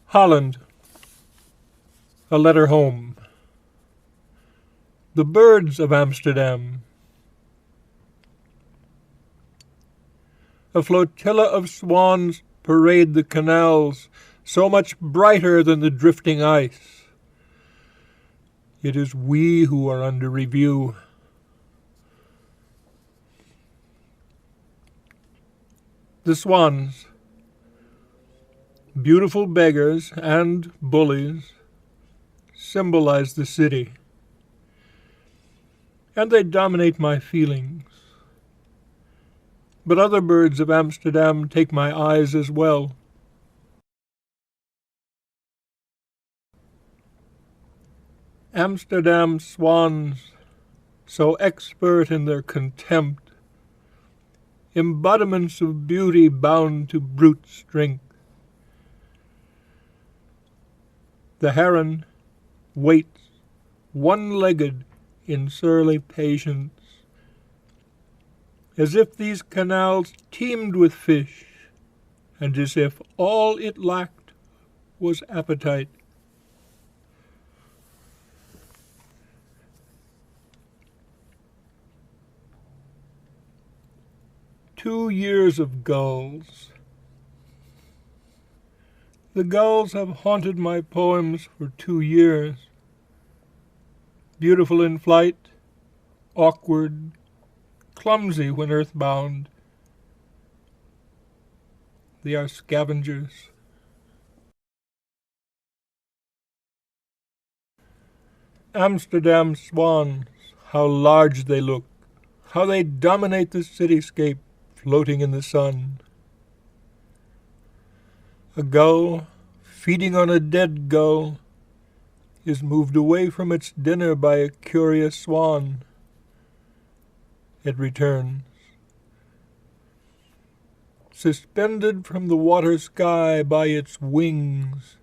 Holland, a letter home. The birds of Amsterdam. A flotilla of swans parade the canals, so much brighter than the drifting ice. It is we who are under review. The swans, beautiful beggars and bullies, symbolize the city, and they dominate my feelings. But other birds of Amsterdam take my eyes as well. Amsterdam swans, so expert in their contempt, embodiments of beauty bound to brute strength. The heron waits, one-legged, in surly patience, as if these canals teemed with fish, and as if all it lacked was appetite. "2 years of gulls. The gulls have haunted my poems for 2 years. Beautiful in flight, awkward, clumsy when earthbound. They are scavengers. Amsterdam swans, how large they look, how they dominate the cityscape floating in the sun. A gull, feeding on a dead gull, is moved away from its dinner by a curious swan. It returns. Suspended from the water sky by its wings,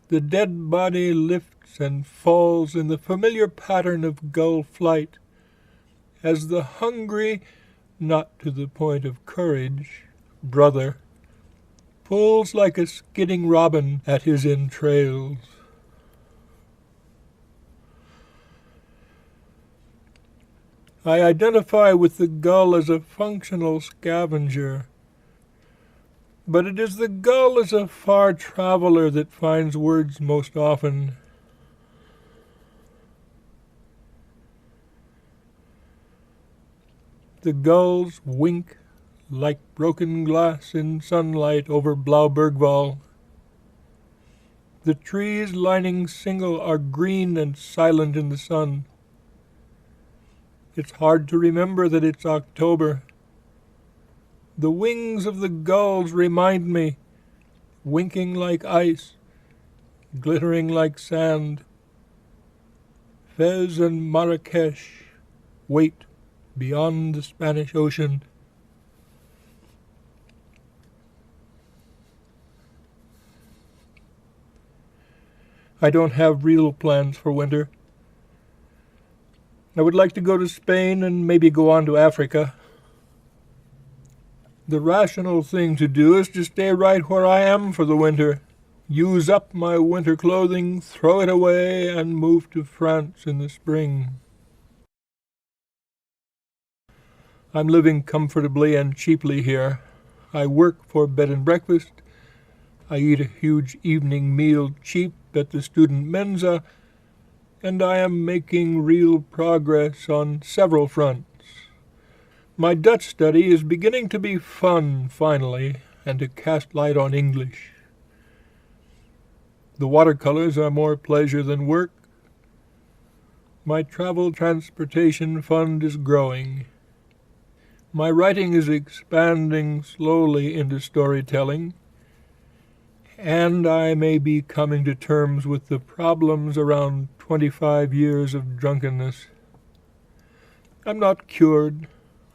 the dead body lifts and falls in the familiar pattern of gull flight, as the hungry, not to the point of courage, brother pulls like a skidding robin at his entrails. I identify with the gull as a functional scavenger, but it is the gull as a far traveler that finds words most often. The gulls wink like broken glass in sunlight over Blaubergwal. The trees lining Single are green and silent in the sun. It's hard to remember that it's October. The wings of the gulls remind me, winking like ice, glittering like sand. Fez and Marrakesh wait beyond the Spanish Ocean. I don't have real plans for winter. I would like to go to Spain and maybe go on to Africa. The rational thing to do is to stay right where I am for the winter, use up my winter clothing, throw it away, and move to France in the spring. I'm living comfortably and cheaply here. I work for bed and breakfast. I eat a huge evening meal cheap at the student mensa, and I am making real progress on several fronts. My Dutch study is beginning to be fun, finally, and to cast light on English. The watercolors are more pleasure than work. My travel transportation fund is growing. My writing is expanding slowly into storytelling, and I may be coming to terms with the problems around 25 years of drunkenness. I'm not cured.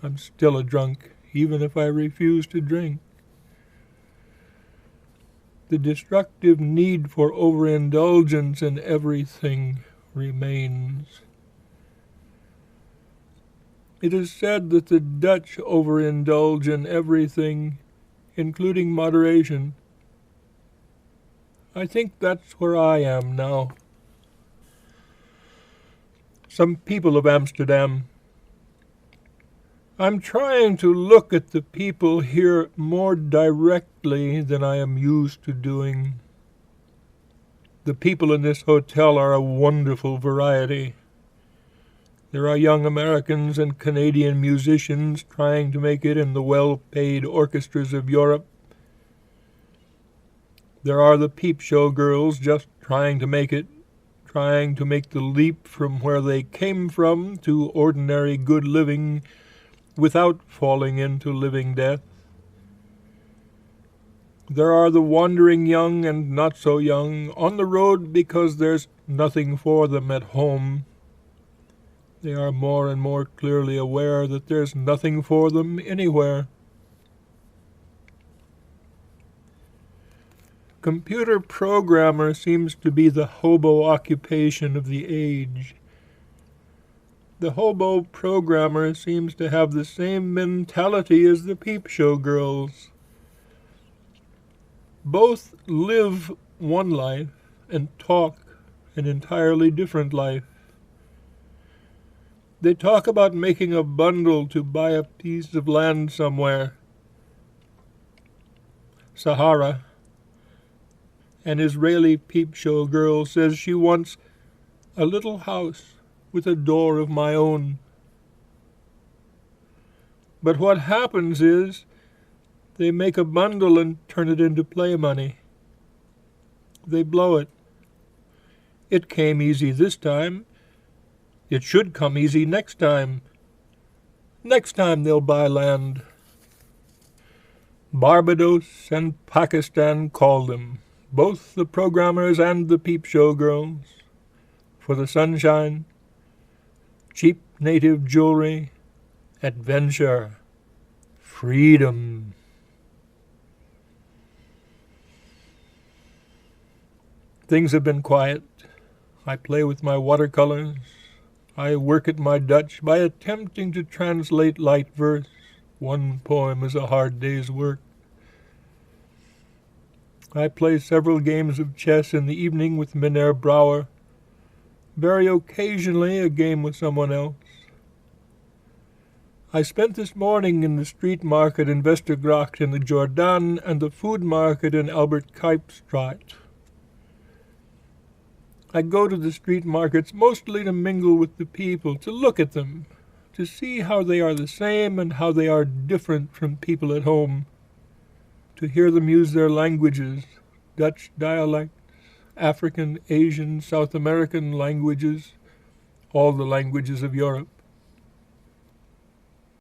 I'm still a drunk, even if I refuse to drink. The destructive need for overindulgence in everything remains. It is said that the Dutch overindulge in everything, including moderation. I think that's where I am now. Some people of Amsterdam. I'm trying to look at the people here more directly than I am used to doing. The people in this hotel are a wonderful variety. There are young Americans and Canadian musicians trying to make it in the well-paid orchestras of Europe. There are the peep show girls just trying to make it, trying to make the leap from where they came from to ordinary good living without falling into living death. There are the wandering young and not so young, on the road because there's nothing for them at home. They are more and more clearly aware that there's nothing for them anywhere. Computer programmer seems to be the hobo occupation of the age. The hobo programmer seems to have the same mentality as the peep show girls. Both live one life and talk an entirely different life. They talk about making a bundle to buy a piece of land somewhere. Sahara, an Israeli peep show girl, says she wants a little house with a door of my own. But what happens is they make a bundle and turn it into play money. They blow it. It came easy this time. It should come easy next time. Next time they'll buy land. Barbados and Pakistan call them, both the programmers and the peep show girls, for the sunshine, cheap native jewelry, adventure, freedom. Things have been quiet. I play with my watercolors. I work at my Dutch by attempting to translate light verse. One poem is a hard day's work. I play several games of chess in the evening with Meneer Brouwer. Very occasionally a game with someone else. I spent this morning in the street market in Westergracht in the Jordaan and the food market in Albert Kuipstraat. I go to the street markets mostly to mingle with the people, to look at them, to see how they are the same and how they are different from people at home, to hear them use their languages, Dutch dialects, African, Asian, South American languages, all the languages of Europe.